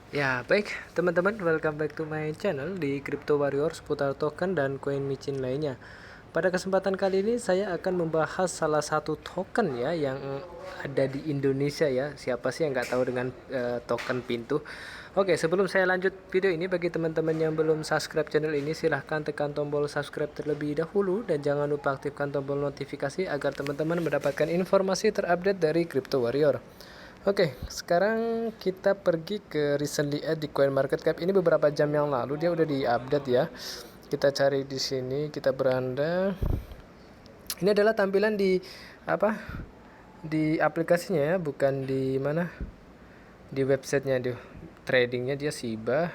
Ya, baik teman-teman, welcome back to my channel di Crypto Warrior seputar token dan koin micin lainnya. Pada kesempatan kali ini saya akan membahas salah satu token ya yang ada di Indonesia ya. Siapa sih yang nggak tahu dengan token Pintu? Oke, sebelum saya lanjut video ini, bagi teman-teman yang belum subscribe channel ini, silahkan tekan tombol subscribe terlebih dahulu dan jangan lupa aktifkan tombol notifikasi agar teman-teman mendapatkan informasi terupdate dari Crypto Warrior. Oke, sekarang kita pergi ke recently add di CoinMarketCap. Ini beberapa jam yang lalu dia udah di-update ya. Kita cari di sini, kita beranda. Ini adalah tampilan di apa? Di aplikasinya ya, bukan di mana? Di websitenya dia. Tradingnya dia Shiba,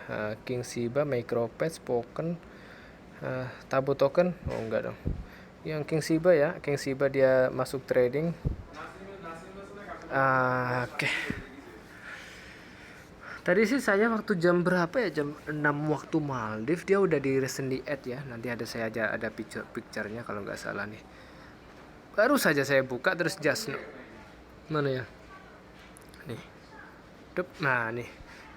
King Shiba, MicroPads, Spoken, Tabu Token. Oh enggak dong. Yang King Shiba ya, King Shiba dia masuk trading. Oke. Tadi sih saya waktu jam berapa ya? Jam 6 waktu Maldives dia udah di recently add ya. Nanti saya aja ada picture-nya kalau nggak salah nih. Baru saja saya buka terus just no. Mana ya? Nih. Nah, nih.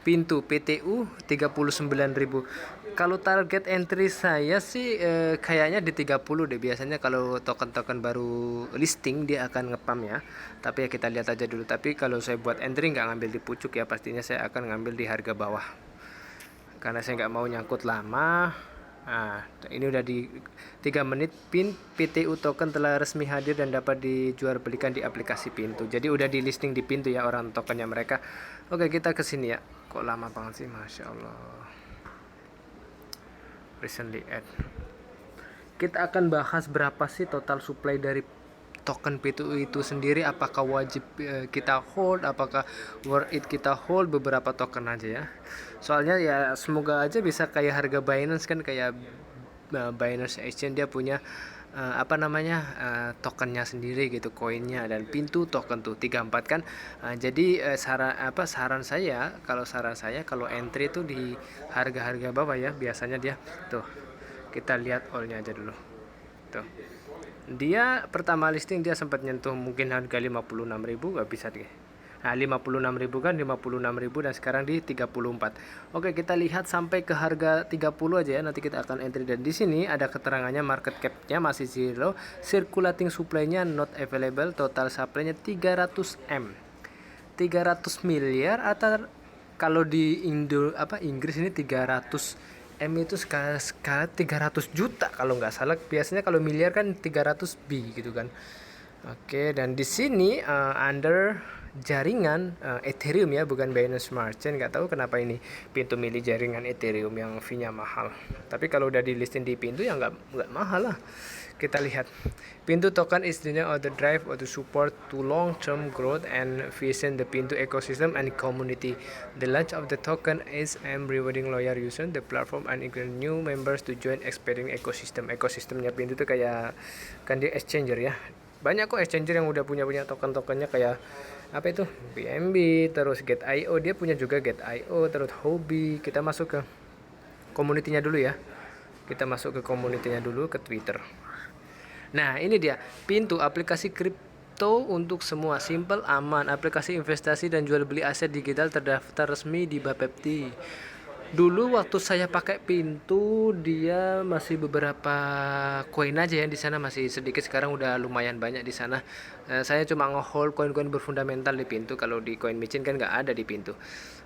Pintu PTU 39.000. Kalau target entry saya sih kayaknya di 30 deh. Biasanya kalau token-token baru listing dia akan ngepam ya. Tapi ya kita lihat aja dulu. Tapi kalau saya buat entry nggak ngambil di pucuk ya, pastinya saya akan ngambil di harga bawah. Karena saya nggak mau nyangkut lama. Nah, ini udah di 3 menit. PTU token telah resmi hadir dan dapat dijual belikan di aplikasi Pintu. Jadi udah di listing di Pintu ya orang tokennya mereka. Oke, kita ke sini ya. Kok lama banget sih, Masya Allah. Recently add. Kita akan bahas berapa sih total supply dari token PTU itu sendiri, apakah wajib kita hold, apakah worth it kita hold beberapa token aja ya. Soalnya ya semoga aja bisa kayak harga Binance kan, kayak Binance Exchange dia punya tokennya sendiri gitu, koinnya, dan Pintu token tuh 34 kan. Jadi saran saya kalau entry tuh di harga-harga bawah ya, biasanya dia tuh. Kita lihat all-nya aja dulu. Tuh. Dia pertama listing dia sempat nyentuh mungkin harga 56.000, nggak bisa deh. Nah, 56.000 kan, 56.000 dan sekarang di 34. Oke, kita lihat sampai ke harga 30 aja ya. Nanti kita akan entry, dan di sini ada keterangannya market cap-nya masih zero, circulating supply-nya not available, total supply-nya 300 M. 300 miliar atau kalau di Inggris ini 300 M itu sekali 300 juta kalau nggak salah. Biasanya kalau miliar kan 300 B gitu kan. Oke, dan di sini under jaringan Ethereum ya, bukan Binance Smart Chain. Nggak tahu kenapa ini Pintu milih jaringan Ethereum yang fee-nya mahal. Tapi kalau udah di listing di Pintu ya nggak mahal lah. Kita lihat. Pintu token is the of the drive or the support to long-term growth and vision the Pintu ecosystem and community. The launch of the token is rewarding loyal users the platform and encouraging new members to join expanding ecosystem. Ekosistemnya Pintu itu kayak kan dia exchanger ya. Banyak kok exchanger yang udah punya token-tokennya, kayak apa itu? BNB, terus Get.io, dia punya juga Get.io, terus Huobi. Kita masuk ke community-nya dulu ya. Kita masuk ke community-nya dulu, ke Twitter. Nah, ini dia Pintu, aplikasi kripto untuk semua, simple, aman, aplikasi investasi dan jual beli aset digital terdaftar resmi di Bapepti. Dulu waktu saya pakai Pintu dia masih beberapa koin aja ya, di sana masih sedikit, sekarang udah lumayan banyak di sana. Saya cuma ngehold koin-koin berfundamental di Pintu, kalau di koin micin kan nggak ada di Pintu.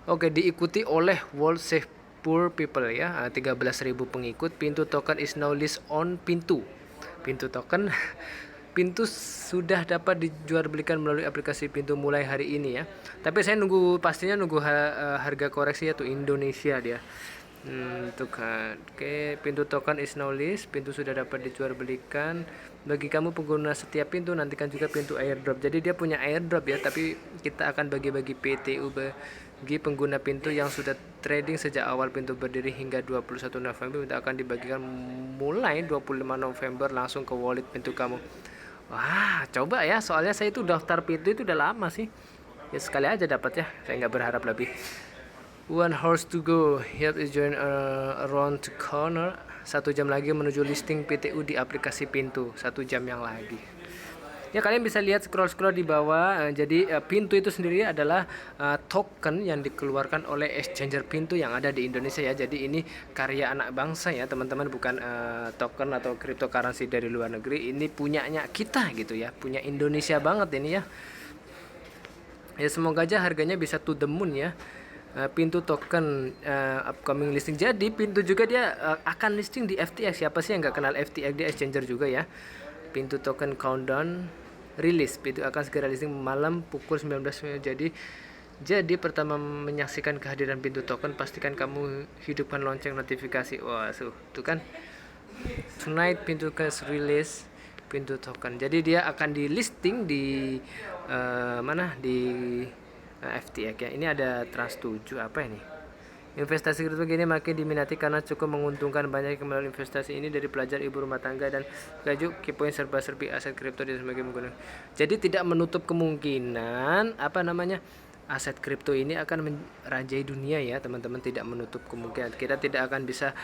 Oke, diikuti oleh World Safe Poor People ya, 13.000 pengikut. Pintu token is now list on Pintu. Pintu token Pintu sudah dapat dijual belikan melalui aplikasi Pintu mulai hari ini ya. Tapi saya pastinya nunggu harga koreksi ya, tuh Indonesia dia. Oke, Pintu token is now list. Pintu sudah dapat dijual belikan. Bagi kamu pengguna setiap Pintu, nantikan juga Pintu airdrop. Jadi dia punya airdrop ya, tapi kita akan bagi-bagi PTU bagi pengguna Pintu yang sudah trading sejak awal Pintu berdiri hingga 21 November. Kita akan dibagikan mulai 25 November langsung ke wallet Pintu kamu. Wah, coba ya, soalnya saya itu daftar Pintu itu udah lama sih. Ya sekali aja dapat ya, saya nggak berharap lebih. One horse to go, here is join around the corner. 1 jam lagi menuju listing PTU di aplikasi Pintu, 1 jam yang lagi. Ya, kalian bisa lihat scroll-scroll di bawah. Jadi Pintu itu sendiri adalah token yang dikeluarkan oleh exchanger Pintu yang ada di Indonesia ya. Jadi ini karya anak bangsa ya teman-teman, bukan token atau cryptocurrency dari luar negeri. Ini punyanya kita gitu ya, punya Indonesia banget ini ya. Ya, semoga aja harganya bisa to the moon ya. Pintu token upcoming listing. Jadi Pintu juga dia akan listing di FTX. Siapa sih yang nggak kenal FTX? Dia exchanger juga ya. Pintu token countdown rilis. Pintu akan segera listing malam pukul 19. Jadi pertama menyaksikan kehadiran Pintu token, pastikan kamu hidupkan lonceng notifikasi. Wah, tuh kan. Tonight Pintu cash release Pintu token. Jadi dia akan di listing di mana di FTX ya. Ini ada Trust 7 apa ini? Investasi kripto gini makin diminati karena cukup menguntungkan. Banyak yang melalui investasi ini dari pelajar, ibu rumah tangga, dan laju kepoin serba-serbi aset kripto di sebagai menggunakan. Jadi tidak menutup kemungkinan aset kripto ini akan merajai dunia ya teman-teman, tidak menutup kemungkinan. Kita tidak akan bisa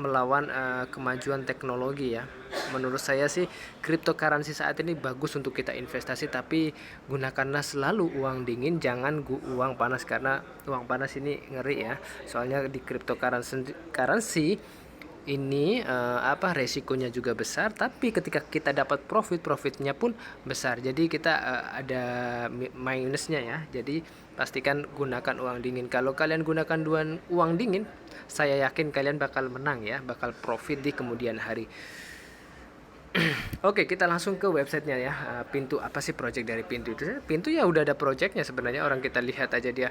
melawan kemajuan teknologi ya. Menurut saya sih cryptocurrency saat ini bagus untuk kita investasi, tapi gunakanlah selalu uang dingin, jangan uang panas, karena uang panas ini ngeri ya. Soalnya di cryptocurrency ini resikonya juga besar, tapi ketika kita dapat profitnya pun besar. Jadi kita ada minusnya ya. Jadi pastikan gunakan uang dingin. Kalau kalian gunakan uang dingin, saya yakin kalian bakal menang ya, bakal profit di kemudian hari. Oke, kita langsung ke websitenya ya. Pintu, apa sih project dari Pintu itu? Pintu ya udah ada projectnya sebenarnya. Orang kita lihat aja dia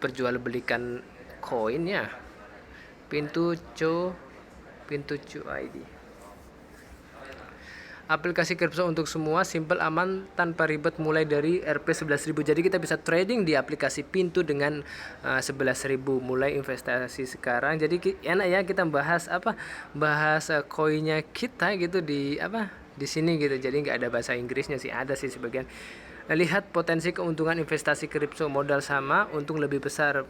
perjualbelikan koin ya. Pintu ID. Aplikasi kripto untuk semua, simple, aman, tanpa ribet, mulai dari Rp 11.000. Jadi kita bisa trading di aplikasi Pintu dengan 11.000 mulai investasi sekarang. Jadi enak ya kita bahas koinnya kita gitu di sini gitu. Jadi nggak ada bahasa Inggrisnya sih, ada sih sebagian. Lihat potensi keuntungan investasi kripto, modal sama, untung lebih besar.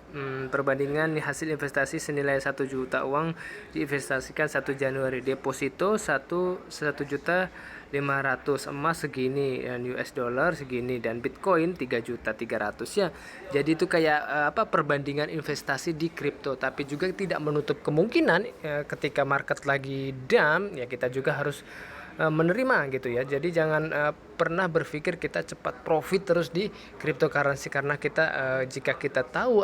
Perbandingan hasil investasi senilai 1 juta uang diinvestasikan 1 Januari. Deposito 1.500.000, emas segini, dan US dollar segini, dan Bitcoin 3.300.000 ya. Jadi itu kayak perbandingan investasi di kripto, tapi juga tidak menutup kemungkinan ketika market lagi down ya kita juga harus menerima gitu ya. Jadi jangan pernah berpikir kita cepat profit terus di cryptocurrency, karena kita jika kita tahu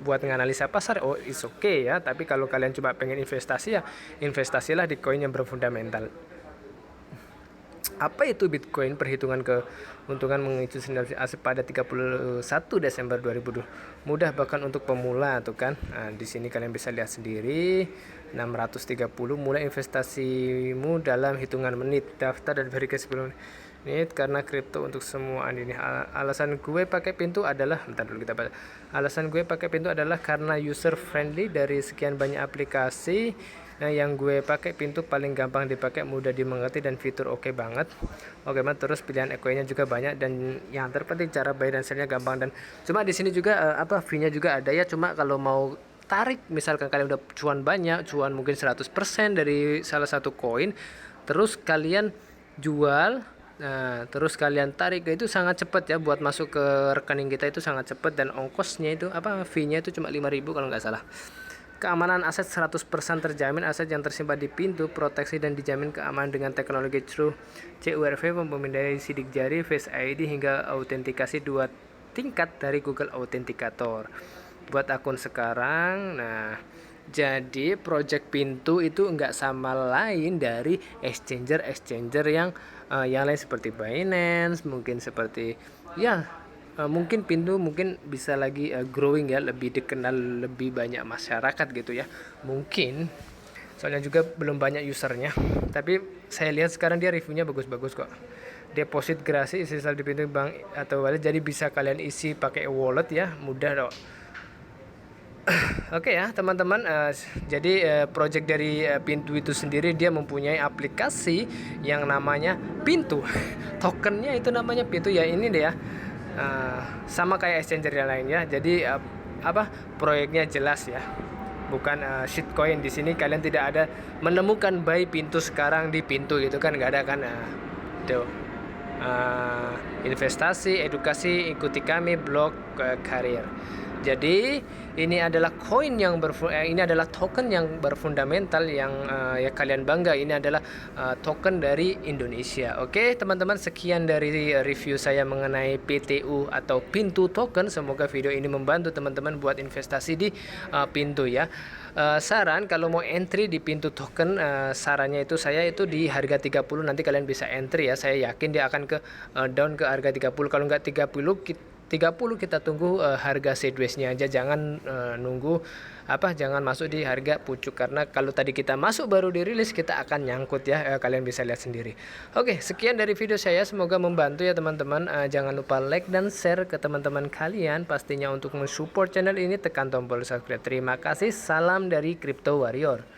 buat menganalisa pasar, it's okay ya. Tapi kalau kalian cuma pengen investasi ya investasilah di koin yang berfundamental. Apa itu Bitcoin? Perhitungan keuntungan mengikuti sinyal aset pada 31 Desember 2020. Mudah bahkan untuk pemula tuh kan. Nah, di sini kalian bisa lihat sendiri 630. Mulai investasimu dalam hitungan menit. Daftar dan verifikasi 10 menit karena kripto untuk semua ini. Alasan gue pakai Pintu adalah Alasan gue pakai Pintu adalah karena user friendly. Dari sekian banyak aplikasi yang gue pakai, Pintu paling gampang dipakai, mudah dimengerti, dan fitur oke banget. Terus pilihan koinnya juga banyak, dan yang terpenting cara bayar dan sell-nya gampang. Dan cuma di sini juga fee-nya juga ada ya. Cuma kalau mau tarik, misalkan kalian udah cuan banyak, cuan mungkin 100% dari salah satu koin, terus kalian jual, terus kalian tarik, itu sangat cepat ya, buat masuk ke rekening kita itu sangat cepat, dan ongkosnya itu fee-nya itu cuma 5.000 kalau nggak salah. Keamanan aset 100% terjamin. Aset yang tersimpan di Pintu proteksi dan dijamin keamanan dengan teknologi True CURV, memindai sidik jari, Face ID, hingga autentikasi 2 tingkat dari Google Authenticator. Buat akun sekarang, jadi project Pintu itu nggak sama lain dari exchanger yang lain seperti Binance, mungkin seperti mungkin Pintu mungkin bisa lagi growing ya, lebih dikenal lebih banyak masyarakat gitu ya, mungkin soalnya juga belum banyak usernya. Tapi saya lihat sekarang dia reviewnya bagus-bagus kok. Deposit gratis isi saldo di Pintu bank atau wallet, jadi bisa kalian isi pakai wallet ya, mudah dong. Oke ya teman-teman, jadi project dari Pintu itu sendiri dia mempunyai aplikasi yang namanya Pintu. Tokennya itu namanya Pintu ya, ini deh ya. Sama kayak exchanger yang lainnya. Jadi proyeknya jelas ya, bukan shitcoin. Di sini kalian tidak ada menemukan buy Pintu sekarang di Pintu gitu kan, nggak ada kan. Tuh investasi, edukasi, ikuti kami blog karir. Jadi ini adalah ini adalah token yang berfundamental yang ya kalian bangga. Ini adalah token dari Indonesia. Oke, teman-teman, sekian dari review saya mengenai PTU atau Pintu Token. Semoga video ini membantu teman-teman buat investasi di Pintu ya. Saran kalau mau entry di Pintu Token, sarannya itu saya itu di harga 30 nanti kalian bisa entry ya. Saya yakin dia akan ke down ke harga 30. Kalau nggak 30 kita tunggu harga sideways-nya aja, jangan nunggu jangan masuk di harga pucuk, karena kalau tadi kita masuk baru dirilis kita akan nyangkut ya, kalian bisa lihat sendiri. Oke, sekian dari video saya, semoga membantu ya teman-teman. Jangan lupa like dan share ke teman-teman kalian, pastinya untuk mensupport channel ini tekan tombol subscribe. Terima kasih, salam dari Crypto Warrior.